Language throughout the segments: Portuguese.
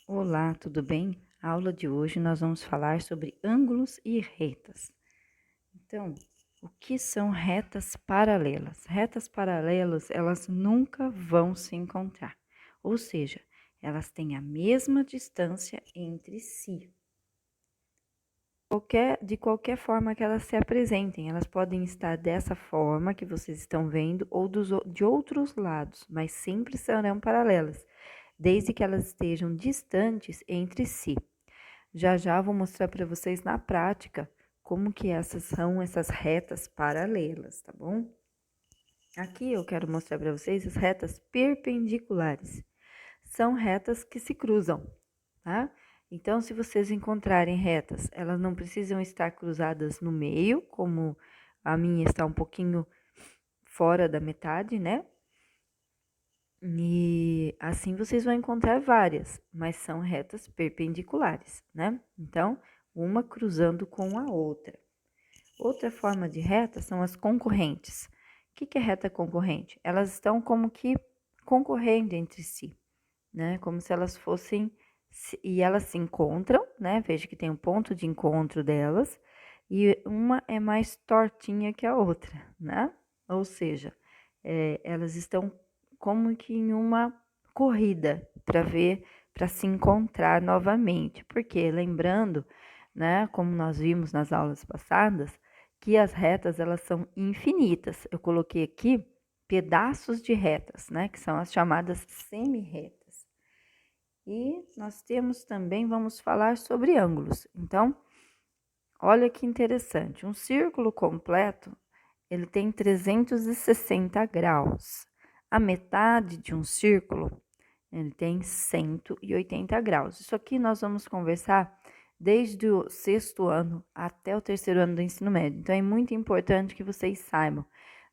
Olá, tudo bem? A aula de hoje nós vamos falar sobre ângulos e retas. Então, o que são retas paralelas? Retas paralelas, elas nunca vão se encontrar, ou seja, elas têm a mesma distância entre si. De qualquer forma que elas se apresentem, elas podem estar dessa forma que vocês estão vendo ou de outros lados, mas sempre serão paralelas, desde que elas estejam distantes entre si. Já já vou mostrar para vocês na prática como que essas retas paralelas, tá bom? Aqui eu quero mostrar para vocês as retas perpendiculares. São retas que se cruzam, tá? Então, se vocês encontrarem retas, elas não precisam estar cruzadas no meio, como a minha está um pouquinho fora da metade, né? E assim vocês vão encontrar várias, mas são retas perpendiculares, né? Então, uma cruzando com a outra. Outra forma de reta são as concorrentes. O que é reta concorrente? Elas estão como que concorrendo entre si, né? Como se elas fossem, e elas se encontram, né? Veja que tem um ponto de encontro delas, e uma é mais tortinha que a outra, né? Ou seja, elas estão como que em uma corrida para se encontrar novamente. Porque, lembrando, né, como nós vimos nas aulas passadas, que as retas elas são infinitas. Eu coloquei aqui pedaços de retas, né, que são as chamadas semi-retas. E nós temos também, vamos falar sobre ângulos. Então, olha que interessante, um círculo completo, ele tem 360 graus. A metade de um círculo, ele tem 180 graus. Isso aqui nós vamos conversar desde o 6º ano até o 3º ano do ensino médio. Então, é muito importante que vocês saibam,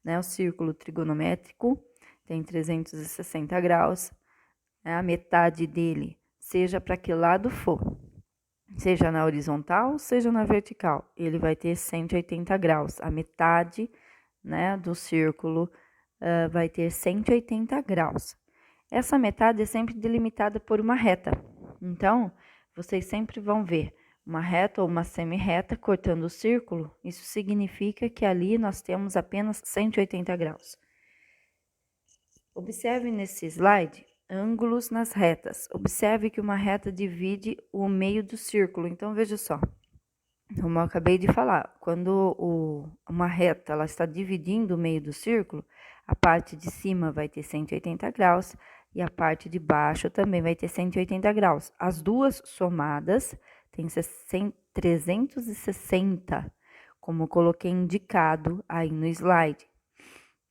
né? O círculo trigonométrico tem 360 graus, né? A metade dele, seja para que lado for, seja na horizontal, seja na vertical, ele vai ter 180 graus. A metade, né, do círculo vai ter 180 graus. Essa metade é sempre delimitada por uma reta. Então, vocês sempre vão ver uma reta ou uma semi-reta cortando o círculo. Isso significa que ali nós temos apenas 180 graus. Observe nesse slide ângulos nas retas. Observe que uma reta divide o meio do círculo. Então, veja só. Como eu acabei de falar, quando uma reta ela está dividindo o meio do círculo, a parte de cima vai ter 180 graus e a parte de baixo também vai ter 180 graus. As duas somadas têm 360, como eu coloquei indicado aí no slide.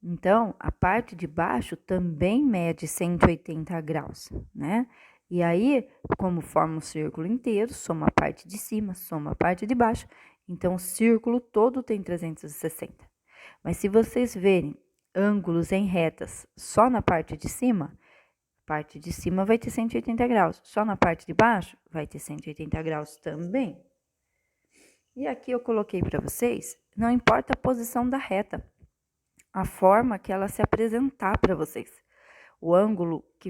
Então, a parte de baixo também mede 180 graus, né? E aí, como forma um círculo inteiro, soma a parte de cima, soma a parte de baixo, então o círculo todo tem 360. Mas se vocês verem ângulos em retas só na parte de cima, a parte de cima vai ter 180 graus, só na parte de baixo vai ter 180 graus também. E aqui eu coloquei para vocês, não importa a posição da reta, a forma que ela se apresentar para vocês. O ângulo que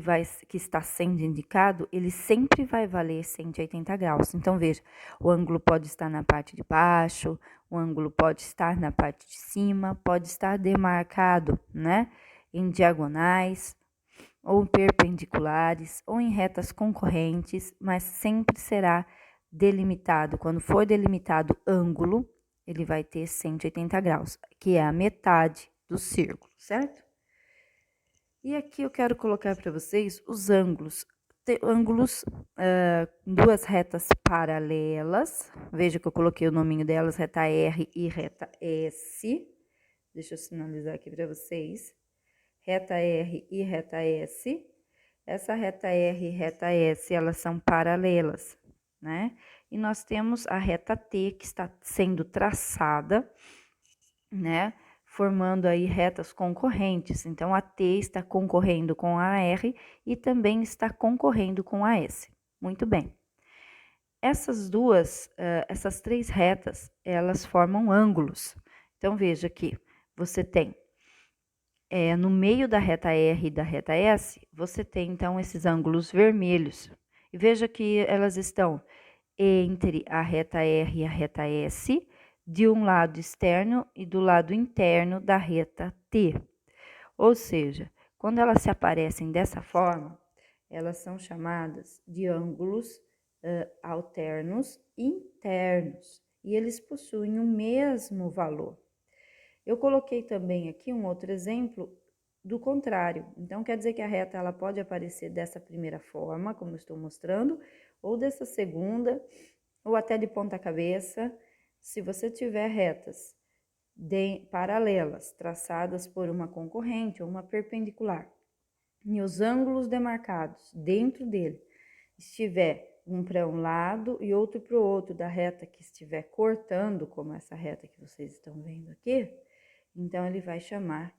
está sendo indicado, ele sempre vai valer 180 graus. Então, veja, o ângulo pode estar na parte de baixo, o ângulo pode estar na parte de cima, pode estar demarcado, né? Em diagonais, ou perpendiculares, ou em retas concorrentes, mas sempre será delimitado. Quando for delimitado ângulo, ele vai ter 180 graus, que é a metade do círculo, certo? E aqui eu quero colocar para vocês os ângulos. Ângulos, duas retas paralelas. Veja que eu coloquei o nominho delas, reta R e reta S. Deixa eu sinalizar aqui para vocês. Reta R e reta S. Essa reta R e reta S, elas são paralelas, né? E nós temos a reta T, que está sendo traçada, né? Formando aí retas concorrentes. Então, a T está concorrendo com a R e também está concorrendo com a S. Muito bem. Essas três retas, elas formam ângulos. Então, veja aqui, você tem, no meio da reta R e da reta S, você tem, então, esses ângulos vermelhos. E veja que elas estão entre a reta R e a reta S, de um lado externo e do lado interno da reta T. Ou seja, quando elas se aparecem dessa forma, elas são chamadas de ângulos alternos internos e eles possuem o mesmo valor. Eu coloquei também aqui um outro exemplo do contrário. Então, quer dizer que a reta ela pode aparecer dessa primeira forma, como eu estou mostrando, ou dessa segunda, ou até de ponta cabeça. Se você tiver retas paralelas, traçadas por uma concorrente ou uma perpendicular, e os ângulos demarcados dentro dele estiver um para um lado e outro para o outro da reta que estiver cortando, como essa reta que vocês estão vendo aqui, então ele vai chamar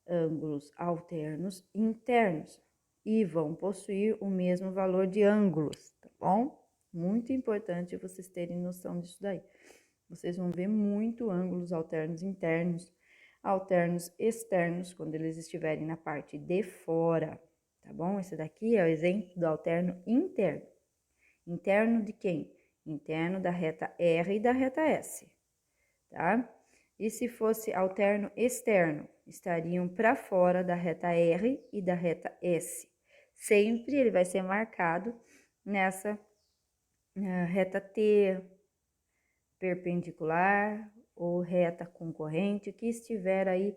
ângulos alternos internos e vão possuir o mesmo valor de ângulos, tá bom? Muito importante vocês terem noção disso daí. Vocês vão ver muito ângulos alternos internos, alternos externos, quando eles estiverem na parte de fora, tá bom? Esse daqui é o exemplo do alterno interno. Interno de quem? Interno da reta R e da reta S, tá? E se fosse alterno externo, estariam para fora da reta R e da reta S. Sempre ele vai ser marcado nessa reta T, perpendicular ou reta concorrente que estiver aí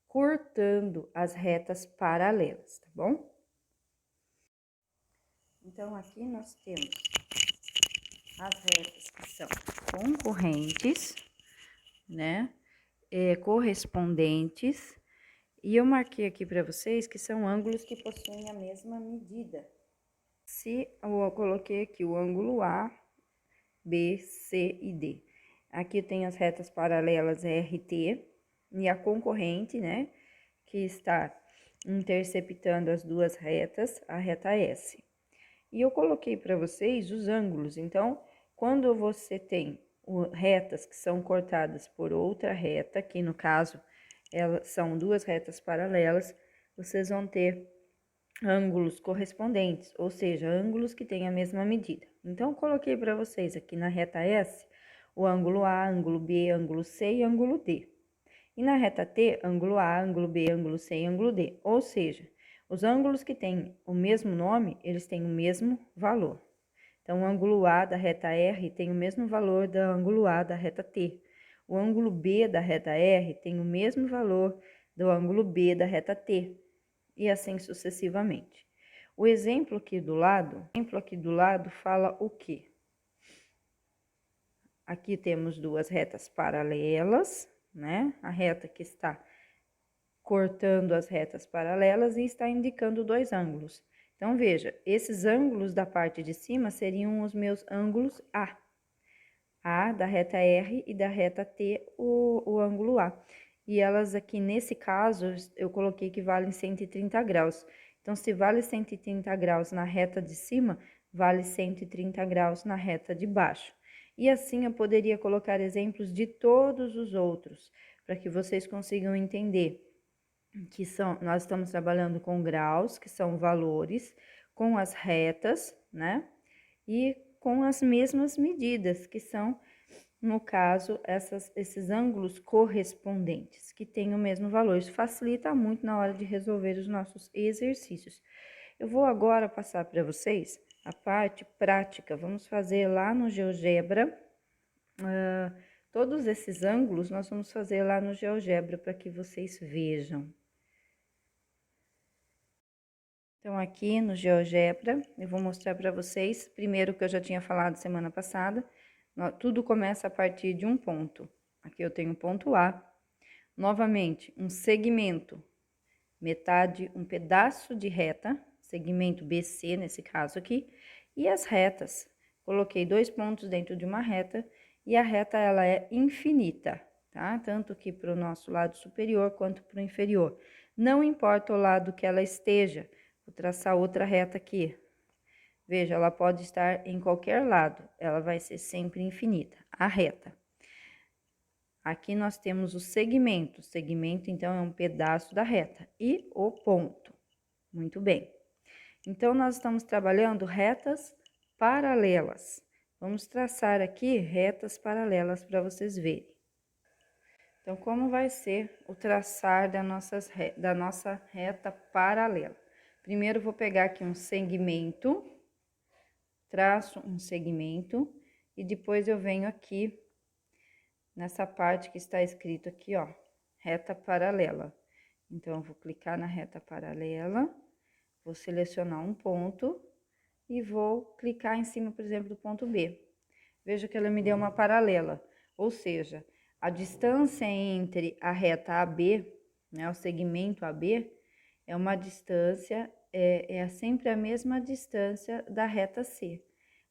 cortando as retas paralelas, tá bom? Então, aqui nós temos as retas que são concorrentes, né? Correspondentes, e eu marquei aqui para vocês que são ângulos que possuem a mesma medida. Se eu coloquei aqui o ângulo A, B, C e D. Aqui tem as retas paralelas RT e a concorrente, né, que está interceptando as duas retas, a reta S. E eu coloquei para vocês os ângulos. Então, quando você tem retas que são cortadas por outra reta, que no caso elas são duas retas paralelas, vocês vão ter ângulos correspondentes, ou seja, ângulos que têm a mesma medida. Então, eu coloquei para vocês aqui na reta S o ângulo A, ângulo B, ângulo C e ângulo D. E na reta T, ângulo A, ângulo B, ângulo C e ângulo D. Ou seja, os ângulos que têm o mesmo nome, eles têm o mesmo valor. Então, o ângulo A da reta R tem o mesmo valor do ângulo A da reta T. O ângulo B da reta R tem o mesmo valor do ângulo B da reta T. E assim sucessivamente. O exemplo aqui do lado fala o quê? Aqui temos duas retas paralelas, né? A reta que está cortando as retas paralelas e está indicando dois ângulos. Então, veja, esses ângulos da parte de cima seriam os meus ângulos A. A da reta R e da reta T, o ângulo A. E elas aqui, nesse caso, eu coloquei que valem 130 graus. Então, se vale 130 graus na reta de cima, vale 130 graus na reta de baixo. E assim eu poderia colocar exemplos de todos os outros, para que vocês consigam entender que nós estamos trabalhando com graus, que são valores, com as retas, né? E com as mesmas medidas, que são, no caso, esses ângulos correspondentes, que têm o mesmo valor. Isso facilita muito na hora de resolver os nossos exercícios. Eu vou agora passar para vocês a parte prática. Vamos fazer lá no GeoGebra. Todos esses ângulos nós vamos fazer lá no GeoGebra para que vocês vejam. Então, aqui no GeoGebra, eu vou mostrar para vocês, primeiro que eu já tinha falado semana passada, tudo começa a partir de um ponto. Aqui eu tenho ponto A, novamente, um segmento, metade, um pedaço de reta, segmento BC nesse caso aqui, e as retas. Coloquei dois pontos dentro de uma reta, e a reta ela é infinita, tá? Tanto que para o nosso lado superior quanto para o inferior. Não importa o lado que ela esteja. Vou traçar outra reta aqui. Veja, ela pode estar em qualquer lado, ela vai ser sempre infinita, a reta. Aqui nós temos o segmento. O segmento, então, é um pedaço da reta. E o ponto. Muito bem. Então, nós estamos trabalhando retas paralelas. Vamos traçar aqui retas paralelas para vocês verem. Então, como vai ser o traçar da nossa reta paralela? Primeiro, vou pegar aqui um segmento, traço um segmento, e depois eu venho aqui, nessa parte que está escrito aqui, ó, reta paralela. Então, eu vou clicar na reta paralela, vou selecionar um ponto e vou clicar em cima, por exemplo, do ponto B. Veja que ela me deu uma paralela, ou seja, a distância entre a reta AB, né, o segmento AB, é uma distância, é sempre a mesma distância da reta C.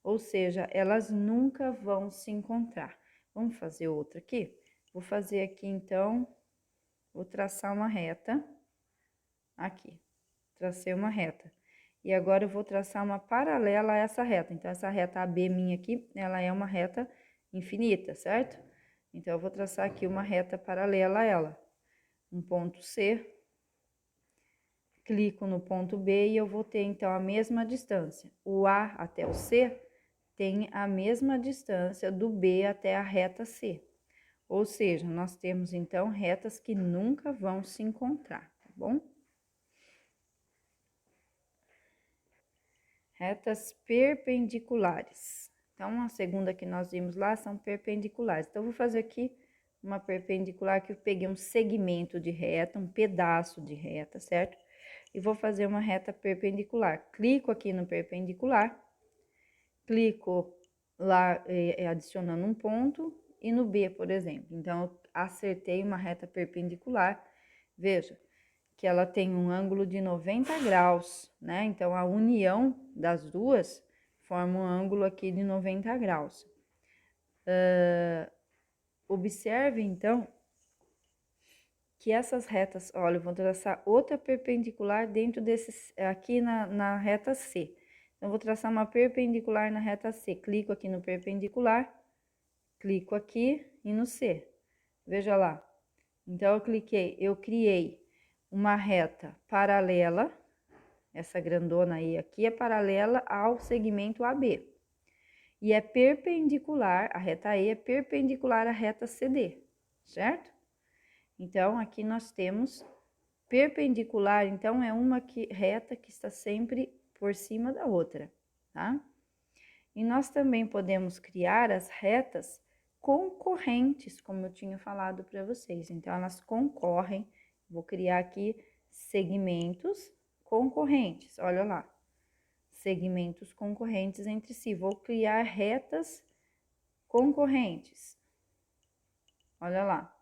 Ou seja, elas nunca vão se encontrar. Vamos fazer outra aqui? Vou fazer aqui, então, vou traçar uma reta, aqui, tracei uma reta. E agora eu vou traçar uma paralela a essa reta. Então, essa reta AB minha aqui, ela é uma reta infinita, certo? Então, eu vou traçar aqui uma reta paralela a ela. Um ponto C, clico no ponto B e eu vou ter, então, a mesma distância. O A até o C tem a mesma distância do B até a reta C. Ou seja, nós temos, então, retas que nunca vão se encontrar, tá bom? Retas perpendiculares. Então, a segunda que nós vimos lá são perpendiculares. Então, eu vou fazer aqui uma perpendicular que eu peguei um segmento de reta, um pedaço de reta, certo? E vou fazer uma reta perpendicular. Clico aqui no perpendicular, clico lá adicionando um ponto e no B, por exemplo. Então, eu acertei uma reta perpendicular. Veja que ela tem um ângulo de 90 graus, né? Então, a união das duas forma um ângulo aqui de 90 graus. Observe, então, que essas retas, olha, eu vou traçar outra perpendicular dentro desses, aqui na reta C. Então, eu vou traçar uma perpendicular na reta C. Clico aqui no perpendicular, clico aqui e no C. Veja lá. Então, eu criei uma reta paralela, essa grandona aí aqui é paralela ao segmento AB. E é perpendicular, a reta E é perpendicular à reta CD, certo? Então, aqui nós temos perpendicular, então, é uma reta que está sempre por cima da outra, tá? E nós também podemos criar as retas concorrentes, como eu tinha falado para vocês. Então, elas concorrem. Vou criar aqui segmentos concorrentes, olha lá. Segmentos concorrentes entre si. Vou criar retas concorrentes. Olha lá.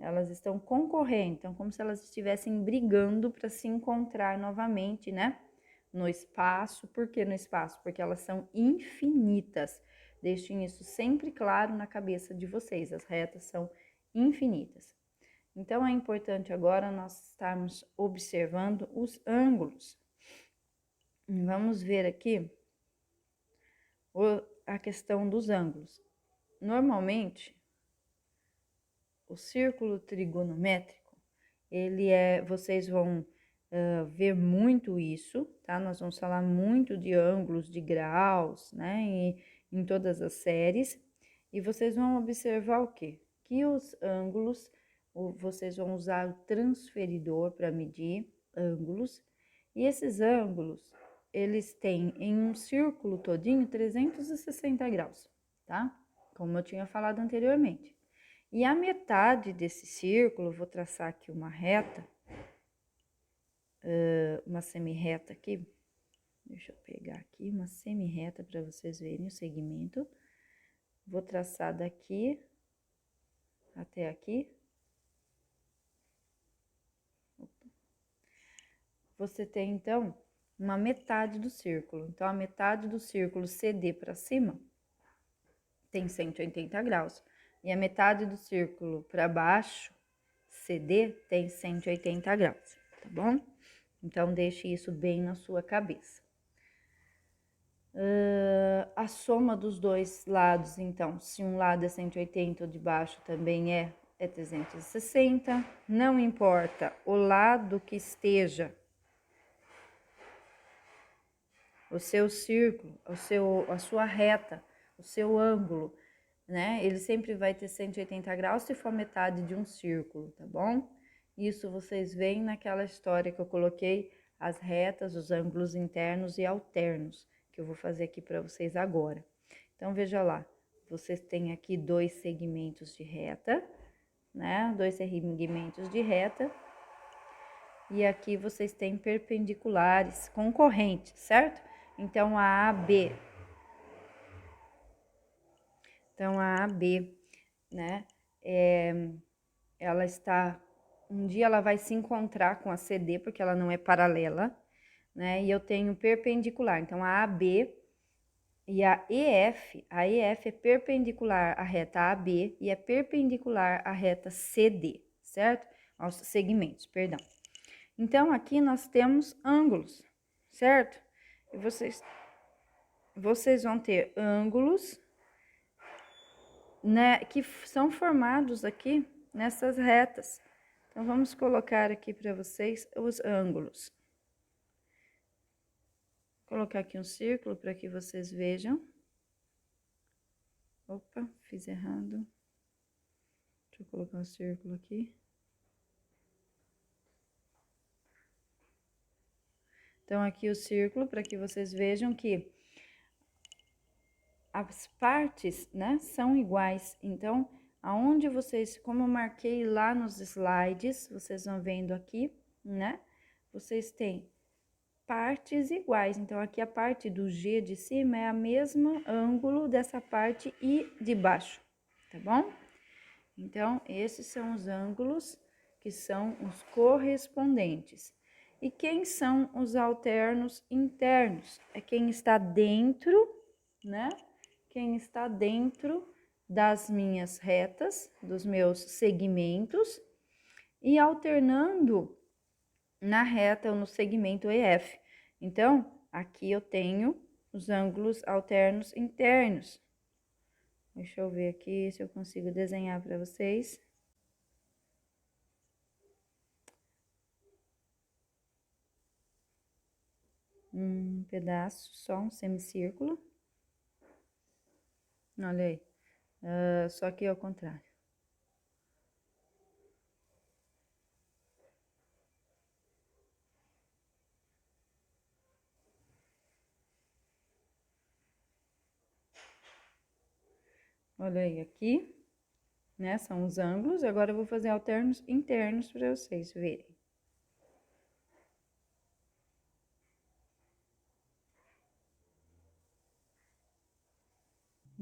Elas estão concorrendo, então, como se elas estivessem brigando para se encontrar novamente, né? No espaço. Por que no espaço? Porque elas são infinitas. Deixem isso sempre claro na cabeça de vocês. As retas são infinitas. Então, é importante agora nós estarmos observando os ângulos. Vamos ver aqui a questão dos ângulos. Normalmente, o círculo trigonométrico, vocês vão ver muito isso, tá? Nós vamos falar muito de ângulos, de graus, né? Em todas as séries. E vocês vão observar o quê? Que os ângulos, vocês vão usar o transferidor para medir ângulos. E esses ângulos, eles têm em um círculo todinho 360 graus, tá? Como eu tinha falado anteriormente. E a metade desse círculo, vou traçar aqui uma reta, uma semi-reta aqui. Deixa eu pegar aqui uma semi-reta para vocês verem o segmento. Vou traçar daqui até aqui. Você tem, então, uma metade do círculo. Então, a metade do círculo CD para cima tem 180 graus. E a metade do círculo para baixo, CD, tem 180 graus, tá bom? Então, deixe isso bem na sua cabeça. A soma dos dois lados, então, se um lado é 180, o de baixo também é 360. Não importa o lado que esteja o seu círculo, a sua reta, o seu ângulo, né? Ele sempre vai ter 180 graus se for metade de um círculo, tá bom? Isso vocês veem naquela história que eu coloquei as retas, os ângulos internos e alternos, que eu vou fazer aqui para vocês agora. Então, veja lá, vocês têm aqui dois segmentos de reta, né? Dois segmentos de reta. E aqui vocês têm perpendiculares concorrentes, certo? Então, a AB. Então, a AB, né? Ela está... Um dia ela vai se encontrar com a CD, porque ela não é paralela, né? E eu tenho perpendicular. Então, a AB e a EF é perpendicular à reta AB e é perpendicular à reta CD, certo? Aos segmentos, perdão. Então, aqui nós temos ângulos, certo? E vocês vão ter ângulos, né, que são formados aqui nessas retas. Então, vamos colocar aqui para vocês os ângulos. Vou colocar aqui um círculo para que vocês vejam. Opa, fiz errado. Deixa eu colocar um círculo aqui. Então, aqui o círculo, para que vocês vejam que as partes, né, são iguais. Então, aonde vocês, como eu marquei lá nos slides, vocês vão vendo aqui, né, vocês têm partes iguais. Então, aqui a parte do G de cima é a mesma ângulo dessa parte I de baixo, tá bom? Então, esses são os ângulos que são os correspondentes. E quem são os alternos internos? É quem está dentro, né? Quem está dentro das minhas retas, dos meus segmentos, e alternando na reta ou no segmento EF. Então, aqui eu tenho os ângulos alternos internos. Deixa eu ver aqui se eu consigo desenhar para vocês. Um pedaço, só um semicírculo. Olha aí, só que ao contrário. Olha aí, aqui, né, são os ângulos. Agora eu vou fazer alternos internos para vocês verem.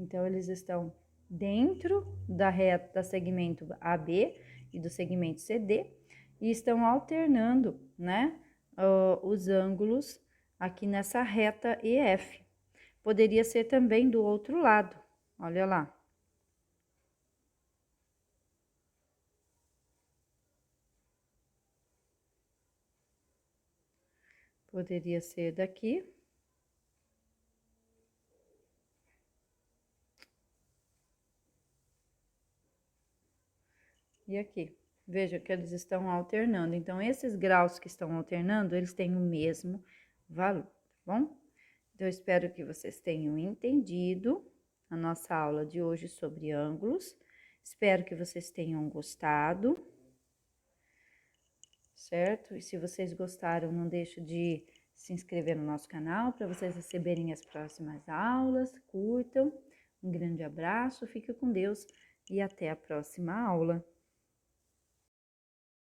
Então, eles estão dentro da reta segmento AB e do segmento CD e estão alternando, né, os ângulos aqui nessa reta EF. Poderia ser também do outro lado, olha lá. Poderia ser daqui. E aqui, veja que eles estão alternando. Então, esses graus que estão alternando, eles têm o mesmo valor, tá bom? Então, eu espero que vocês tenham entendido a nossa aula de hoje sobre ângulos. Espero que vocês tenham gostado, certo? E se vocês gostaram, não deixe de se inscrever no nosso canal para vocês receberem as próximas aulas. Curtam. Um grande abraço, fique com Deus e até a próxima aula.